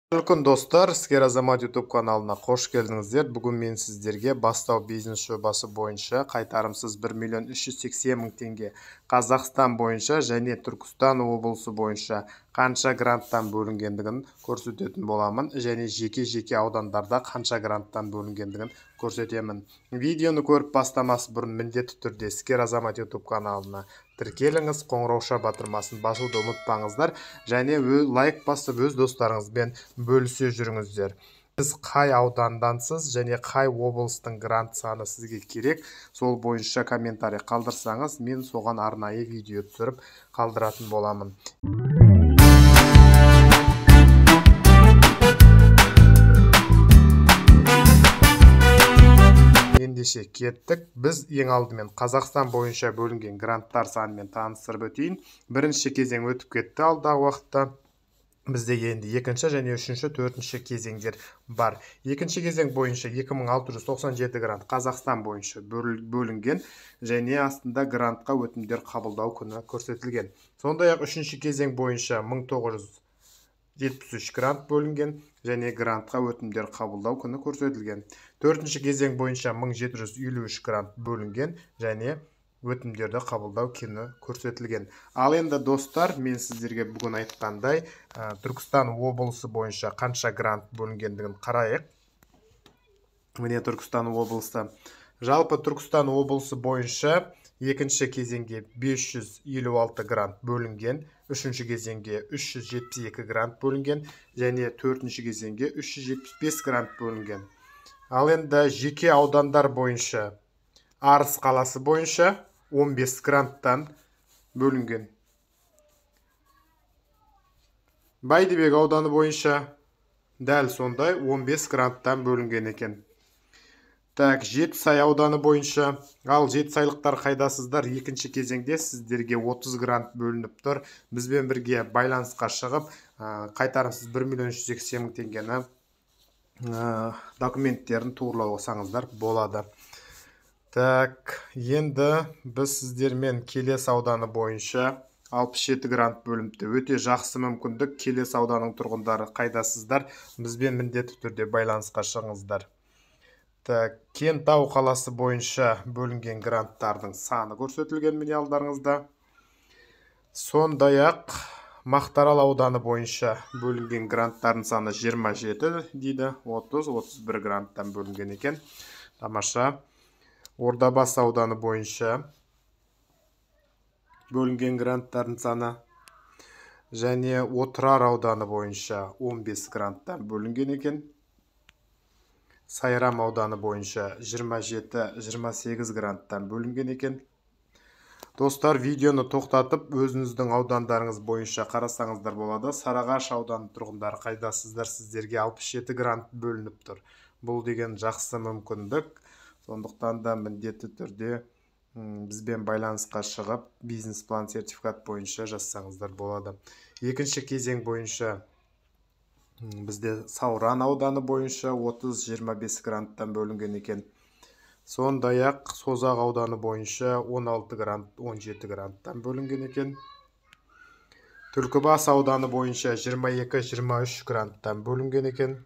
Мүмкін достар, Іскер Азамат YouTube каналына қош келдіңіздер. Бүгін мен сіздерге бастау бизнес жобасы бойынша қайтарымсыз 1.380.000 теңге Қазақстан бойынша және Түркістан облысы бойынша қанша гранттан бөлінгендігін көрсететін боламын, және жеке аудандарда қанша гранттан бөлінгендігін көрсетемін. Видеоны көріп бастамас бұрын міндетті түрде Іскер Азамат YouTube каналына тіркеліңіз, қоңырауша батырмасын басуды ұмытпаңыздар, және лайк басып өз достарыңызбен бөлісе жүріңіздер. Сіз қай аудандансыз және қай облыстың грант саны сізге керек, сол бойынша комментарий қалдырсаңыз, мен соған арнайы видео түсіріп қалдыратын боламын. Ендеше кеттік. Біз ең алдымен Қазақстан бойынша бөлінген гранттар санымен таныстырып өтейін. Бірінші кезең өтіп кетті алдағы уақытта. Бізде енді екінші және үшінші, төртінші кезеңдер бар. Екінші кезең бойынша 2697 грант Қазақстан бойынша бөлінген, және астында грантқа өтімдер қабылдау күні көрсетілген. Сондай-ақ үшінші кезең бойынша 1973 грант бөлінген, және грантқа өтімдер қабылдау күні көрсетілген. Төртінші кезең бойынша 1753 грант бөлінген, және өтімдерді қабылдау күні көрсетілген. Ал енді достар, мен сіздерге бүгін айтқандай, Түркістан облысы бойынша қанша грант бөлінгендігін қарайық. Міне Түркістан облысы. Жалпы Түркістан облысы бойынша екінші кезеңге 556 грант бөлінген, үшінші кезеңге 372 грант бөлінген, және төртінші кезеңге 375 грант бөлінген. Ал енді жеке аудандар бойынша Арыс қаласы бойынша 15 гранттан бөлінген. Бәйдібек ауданы бойынша дәл сондай 15 гранттан бөлінген екен. Жетісай ауданы бойынша, ал жетісайлықтар қайдасыздар, екінші кезеңде сіздерге 30 грант бөлініп тұр. Бізбен бірге байланысқа шығып, қайтарымсыз 1.380.000 теңгені документтерін турлаусаңыздар болады. Енді біз сіздермен Келес ауданы бойынша 67 грант бөлініпті. Өте жақсы мүмкіндік. Келес ауданының тұрғындары қайдасыздар, бізбен міндетті түрде байланысқа шығыңыздар. Кентау қаласы бойынша бөлінген гранттардың саны көрсетілген міне алдарыңызда. Сондай-ақ Мақтарал ауданы бойынша бөлінген гранттардың саны 27 дейді, 30-31 гранттан бөлінген екен. Тамаша. Ордабасы ауданы бойынша бөлінген гранттардың саны, және Отырар ауданы бойынша 15 гранттан бөлінген екен. Сайрам ауданы бойынша 27-28 гранттан бөлінген екен. Достар, видеоны тоқтатып, өзіңіздің аудандарыңыз бойынша қарасаңыздар болады. Сарыағаш ауданы тұрғындары қайдасыздар, сіздерге 67 грант бөлініп тұр. Бұл деген жақсы мүмкіндік. Сондықтан да міндетті түрде бізбен байланысқа шығып, бизнес-план сертификат бойынша жазсаңыздар болады. Екінші кезең бойынша бізде Сауран ауданы бойынша 30-25 гранттан бөлінген екен. Сондай-ақ Созақ ауданы бойынша 16 грант, 17 гранттан бөлінген екен. Түлкібас ауданы бойынша 22-23 гранттан бөлінген екен.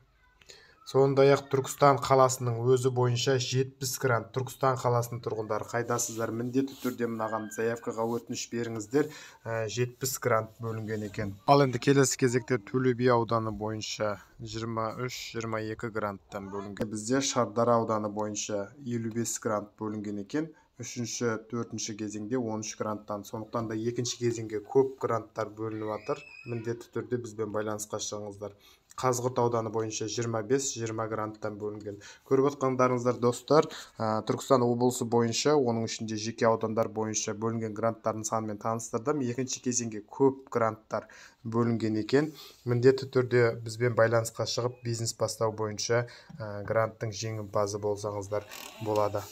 Сондай-ақ Түркістан қаласының өзі бойынша 70 грант. Түркістан қаласының тұрғындары қайдасыздар, міндетті түрде мынаған заявкаға өтініш беріңіздер, 70 грант бөлінген екен. Ал енді келесі кезекте Төле би ауданы бойынша 23-22 гранттан бөлінген. Бізде Шардара ауданы бойынша 55 грант бөлінген екен. Үшінші, төртінші кезеңде 13 гранттан. Сондықтан да екінші кезеңге көп гранттар бөлініп жатыр. Міндетті түрде бізбен байланысқа шығыңыздар. Қазығұрт ауданы бойынша 25-20 гранттан бөлінген. Көріп отқандарыңыздар достар, Түркістан облысы бойынша, оның ішінде жеке аудандар бойынша бөлінген гранттардың санымен таныстырдым. Екінші кезеңге көп гранттар бөлінген екен. Міндетті түрде бізбен байланысқа шығып, бизнес бастау бойынша гранттың жеңімпазы болсаңыздар болады.